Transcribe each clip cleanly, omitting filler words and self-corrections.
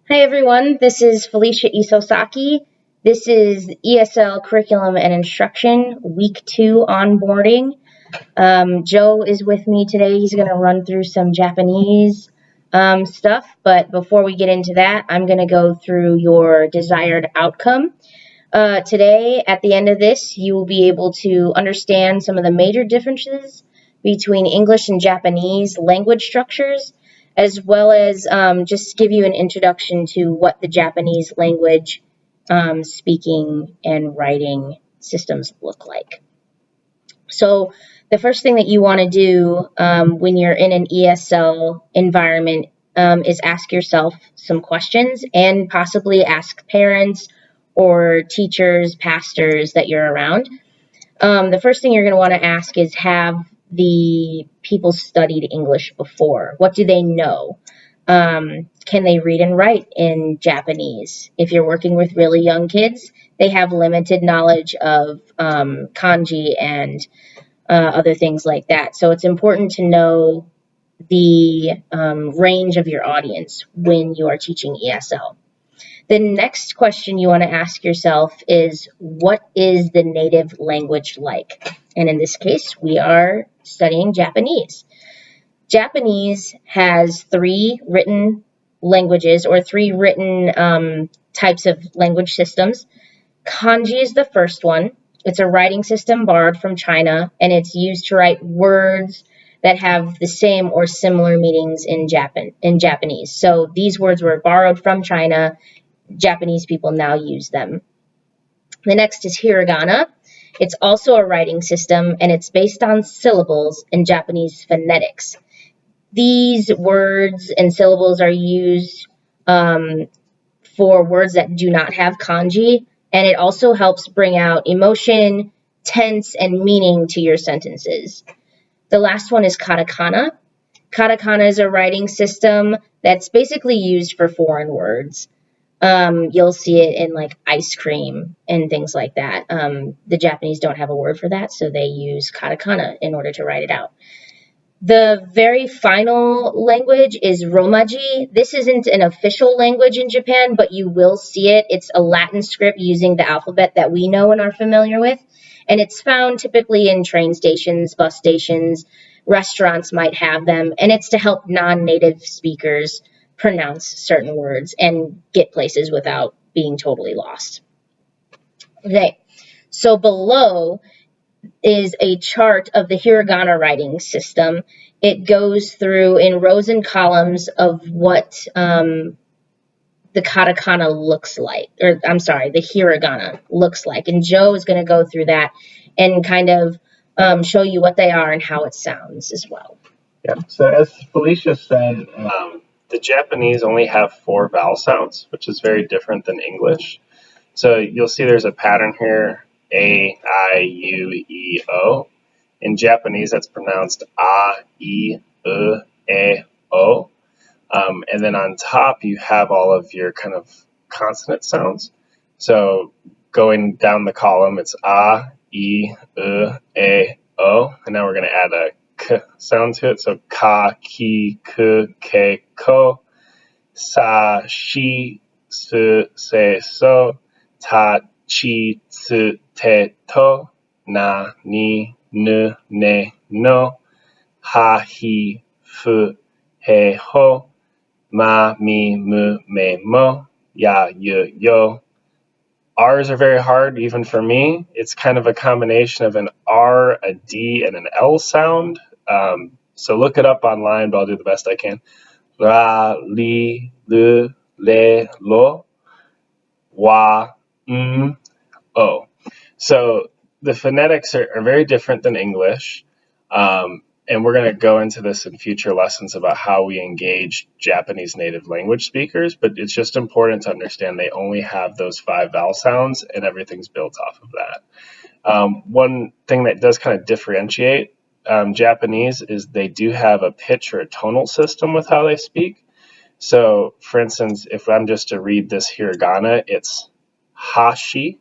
Hi everyone, this is Felicia Isosaki. This is ESL Curriculum and Instruction, Week 2 onboarding. Joe is with me today. He's going to run through some Japanese stuff, but before we get into that, I'm going to go through your desired outcome. Today, at the end of this, you will be able to understand some of the major differences between English and Japanese language structures, as well as just give you an introduction to what the Japanese language speaking and writing systems look like. So the first thing that you want to do when you're in an ESL environment is ask yourself some questions and possibly ask parents or teachers, pastors that you're around. The first thing you're going to want to ask is, have the people studied English before? What do they know? Can they read and write in Japanese? If you're working with really young kids, they have limited knowledge of kanji and other things like that. So it's important to know the range of your audience when you are teaching ESL. The next question you want to ask yourself is, what is the native language like? And in this case, we are studying Japanese. Japanese has 3 written languages, or 3 written types of language systems. Kanji is the first one. It's a writing system borrowed from China, and it's used to write words that have the same or similar meanings in Japanese. So these words were borrowed from China. Japanese people now use them. The next is Hiragana. It's also a writing system, and it's based on syllables in Japanese phonetics. These words and syllables are used for words that do not have kanji, and it also helps bring out emotion, tense, and meaning to your sentences. The last one is Katakana. Katakana is a writing system that's basically used for foreign words. You'll see it in like ice cream and things like that. The Japanese don't have a word for that, so they use katakana in order to write it out. The very final language is Romaji. This isn't an official language in Japan, but you will see it. It's a Latin script using the alphabet that we know and are familiar with. And it's found typically in train stations, bus stations, restaurants might have them. And it's to help non-native speakers pronounce certain words and get places without being totally lost. Okay, so below is a chart of the Hiragana writing system. It goes through in rows and columns of what the katakana looks like, or I'm sorry, the hiragana looks like. And Joe is going to go through that and kind of show you what they are and how it sounds as well. Yeah, so as Felicia said, the Japanese only have 4 vowel sounds, which is very different than English. So you'll see there's a pattern here, A, I, U, E, O. In Japanese, that's pronounced A, E, U, E, O. And then on top, you have all of your kind of consonant sounds. So going down the column, it's A, E, U, E, O. And now we're going to add a K sound to it. So ka, ki, ku, ke, ko. Sa, shi, su, se, so. Ta, chi, tsu, te, to. Na, ni, nu, ne, no. Ha, hi, fu, he, ho. Ma, mi, mu, me, mo. Ya, yu, yo. R's are very hard, even for me. It's kind of a combination of an R, a D, and an L sound. So look it up online, but I'll do the best I can. Ra, li, lu, le, lo. Wa, o. So the phonetics are very different than English. And we're going to go into this in future lessons about how we engage Japanese native language speakers, but it's just important to understand they only have those 5 vowel sounds and everything's built off of that. One thing that does kind of differentiate Japanese is they do have a pitch or a tonal system with how they speak. So, for instance, if I'm just to read this hiragana, it's hashi.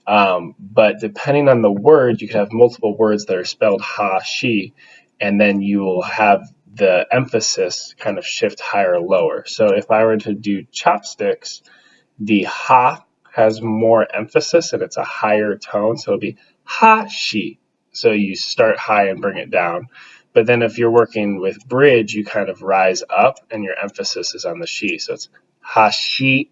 But depending on the word, you can have multiple words that are spelled ha, she, and then you will have the emphasis kind of shift higher or lower. So if I were to do chopsticks, the ha has more emphasis and it's a higher tone, so it'll be ha shi. So you start high and bring it down. But then if you're working with bridge, you kind of rise up and your emphasis is on the shi. So it's ha shi.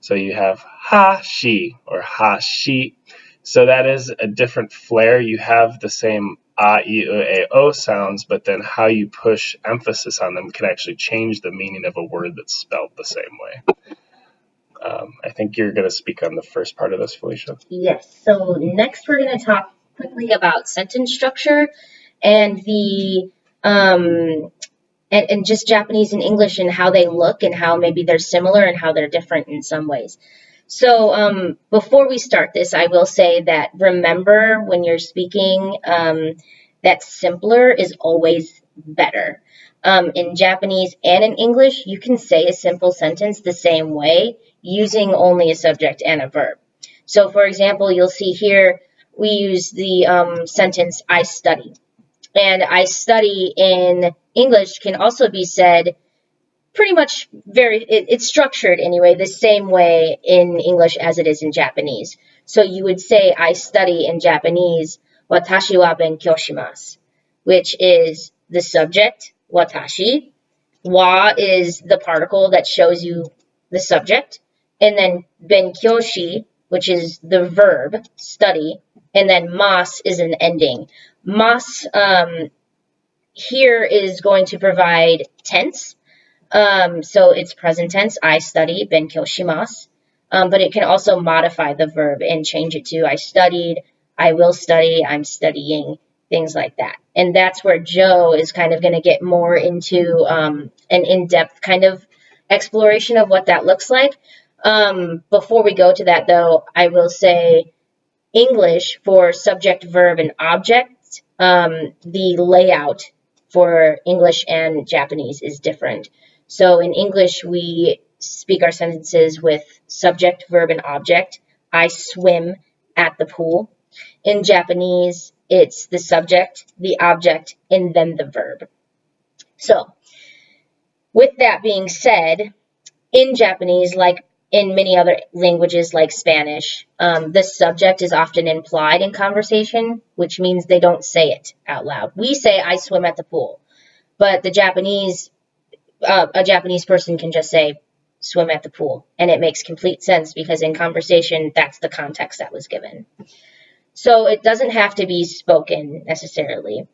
So you have ha shi or ha shi. So that is a different flair. You have the same a, I, U, A, O sounds, but then how you push emphasis on them can actually change the meaning of a word that's spelled the same way. I think you're going to speak on the first part of this, Felicia. Yes. So next we're going to talk quickly about sentence structure and the and just Japanese and English and how they look and how maybe they're similar and how they're different in some ways. So before we start this, I will say that remember when you're speaking that simpler is always better. In Japanese and in English, you can say a simple sentence the same way using only a subject and a verb. So for example, you'll see here we use the sentence I study. And I study in English can also be said pretty much it's structured anyway, the same way in English as it is in Japanese. So you would say, I study in Japanese, watashi wa benkyou shimasu, which is the subject, watashi. Wa is the particle that shows you the subject. And then benkyoshi, which is the verb, study. And then mas is an ending. Mas here is going to provide tense. So it's present tense, I study, benkyou shimasu. But it can also modify the verb and change it to I studied, I will study, I'm studying, things like that. And that's where Joe is kind of going to get more into an in-depth kind of exploration of what that looks like. Before we go to that, though, I will say English for subject, verb, and object, the layout for English and Japanese is different. So in English, we speak our sentences with subject, verb, and object. I swim at the pool. In Japanese, it's the subject, the object, and then the verb. So with that being said, in Japanese, like in many other languages like Spanish, the subject is often implied in conversation, which means they don't say it out loud. We say, I swim at the pool. But a Japanese person can just say, swim at the pool. And it makes complete sense because in conversation, that's the context that was given. So it doesn't have to be spoken necessarily.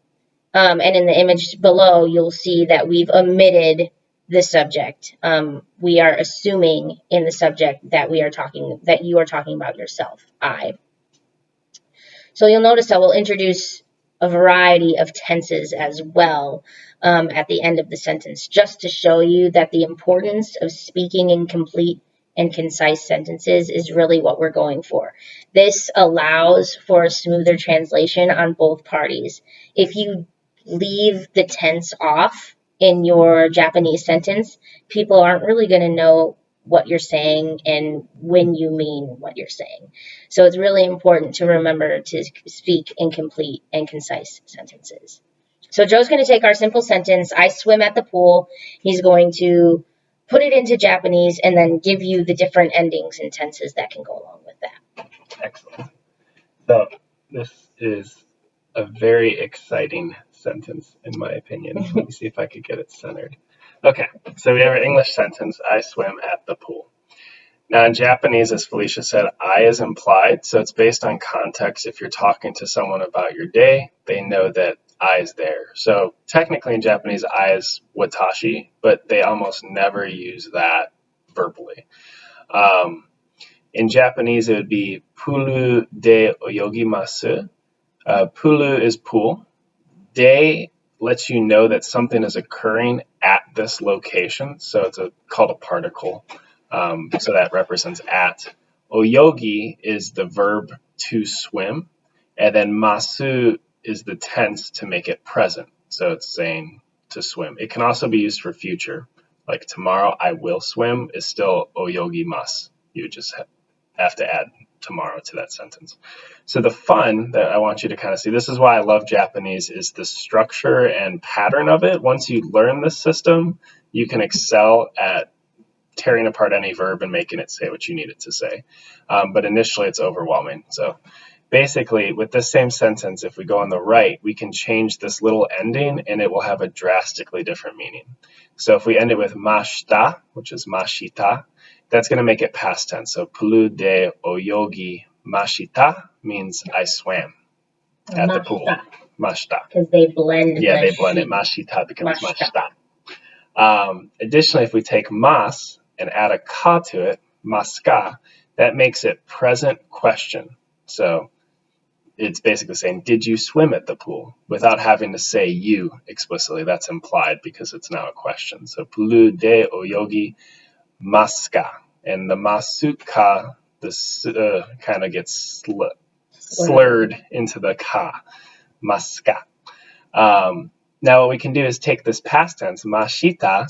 And in the image below, you'll see that we've omitted the subject. We are assuming in the subject that you are talking about yourself, I. So you'll notice I will introduce a variety of tenses as well at the end of the sentence, just to show you that the importance of speaking in complete and concise sentences is really what we're going for. This allows for a smoother translation on both parties. If you leave the tense off in your Japanese sentence, people aren't really going to know what you're saying and when you mean what you're saying. So it's really important to remember to speak in complete and concise sentences. So Joe's going to take our simple sentence, I swim at the pool. He's going to put it into Japanese and then give you the different endings and tenses that can go along with that. Excellent. So this is a very exciting sentence, in my opinion. Let me see if I could get it centered. Okay, so we have our English sentence, I swim at the pool. Now in Japanese, as Felicia said, I is implied, so it's based on context. If you're talking to someone about your day, they know that I is there. So technically in Japanese, I is watashi, but they almost never use that verbally. In Japanese, it would be pulu de oyogimasu. Pulu is pool. De lets you know that something is occurring at this location. So it's called a particle. So that represents at. Oyogi is the verb to swim. And then masu is the tense to make it present. So it's saying to swim. It can also be used for future. Like tomorrow I will swim is still oyogimasu. You just have to add tomorrow to that sentence. So the fun that I want you to kind of see, this is why I love Japanese, is the structure and pattern of it. Once you learn this system, you can excel at tearing apart any verb and making it say what you need it to say. But initially it's overwhelming. So basically, with this same sentence, if we go on the right, we can change this little ending and it will have a drastically different meaning. So if we end it with mashita, which is mashita, that's going to make it past tense. So pulu de oyogi mashita means I swam at the pool. Mashita. Because they blend. Yeah, they blend it. Mashita becomes mashita. Additionally, if we take mas and add a ka to it, maska, that makes it present question. So it's basically saying, did you swim at the pool? Without having to say you explicitly. That's implied because it's now a question. So pulu de oyogi maska. And the masuka, this kind of gets slurred into the ka. Maska. Now what we can do is take this past tense, mashita,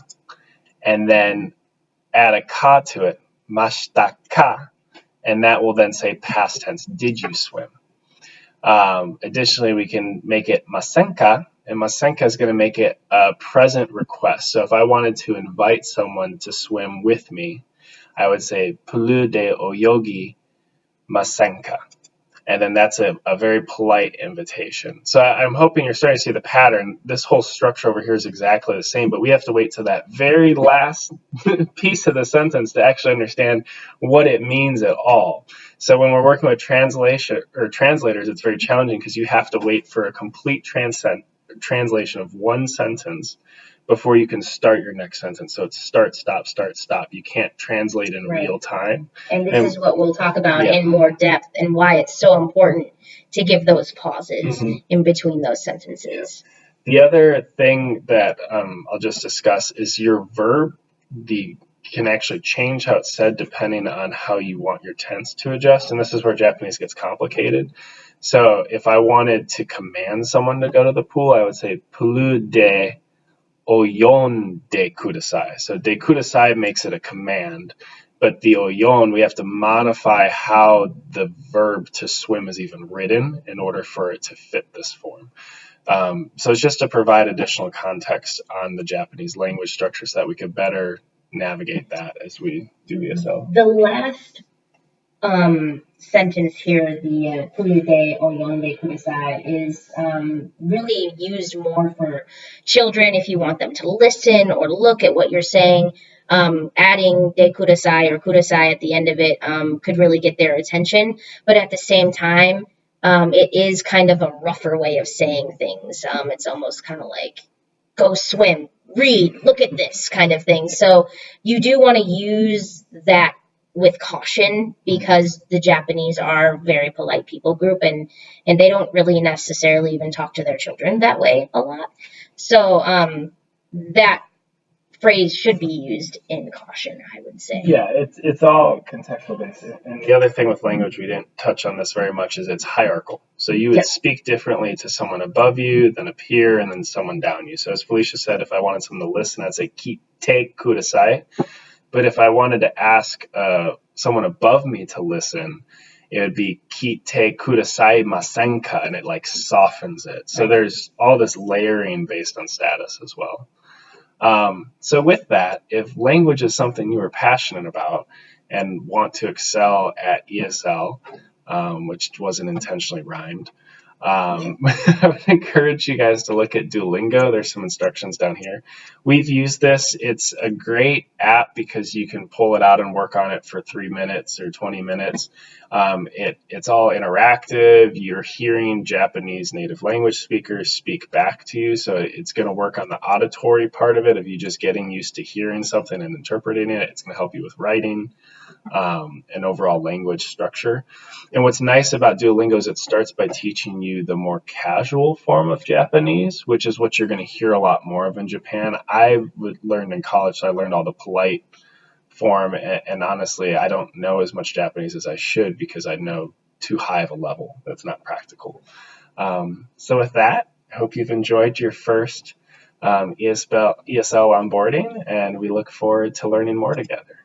and then add a ka to it, mashtaka, and that will then say past tense, did you swim? Additionally, we can make it masenka, and masenka is going to make it a present request. So if I wanted to invite someone to swim with me, I would say pulu de oyogi masenka. And then that's a very polite invitation. So I'm hoping you're starting to see the pattern. This whole structure over here is exactly the same, but we have to wait to that very last piece of the sentence to actually understand what it means at all. So when we're working with translation or translators, it's very challenging because you have to wait for a complete translation of one sentence before you can start your next sentence. So it's start, stop, start, stop. You can't translate in real time. And this is what we'll talk about in more depth and why it's so important to give those pauses in between those sentences. The other thing that I'll just discuss is your verb can actually change how it's said depending on how you want your tense to adjust. And this is where Japanese gets complicated. So if I wanted to command someone to go to the pool, I would say pulu de oyon de kudasai. So de kudasai makes it a command, but the oyon, we have to modify how the verb to swim is even written in order for it to fit this form. So it's just to provide additional context on the Japanese language structure so that we could better navigate that as we do ESL. The last sentence here, the Fuyude Oyonde Kudasai, is really used more for children if you want them to listen or look at what you're saying. Adding de kudasai or kudasai at the end of it could really get their attention. But at the same time, it is kind of a rougher way of saying things. It's almost kind of like, go swim, read, look at this kind of thing. So you do want to use that with caution because the Japanese are a very polite people group and they don't really necessarily even talk to their children that way a lot. So that phrase should be used in caution, I would say. Yeah, it's all contextual based. And the other thing with language, we didn't touch on this very much, is it's hierarchical. So you would speak differently to someone above you, then a peer, and then someone down you. So as Felicia said, if I wanted someone to listen, I'd say kite kudasai. But if I wanted to ask someone above me to listen, it would be kite kudasai masenka, and it like softens it. So there's all this layering based on status as well. So with that, if language is something you are passionate about and want to excel at ESL, which wasn't intentionally rhymed, I would encourage you guys to look at Duolingo. There's some instructions down here. We've used this. It's a great app because you can pull it out and work on it for 3 minutes or 20 minutes. It's all interactive. You're hearing Japanese native language speakers speak back to you. So it's going to work on the auditory part of it, of you just getting used to hearing something and interpreting it. It's going to help you with writing and overall language structure. And what's nice about Duolingo is it starts by teaching you the more casual form of Japanese, which is what you're going to hear a lot more of in Japan. I learned in college, so I learned all the polite form, and honestly, I don't know as much Japanese as I should because I know too high of a level. That's not practical. So with that, I hope you've enjoyed your first ESL onboarding, and we look forward to learning more together.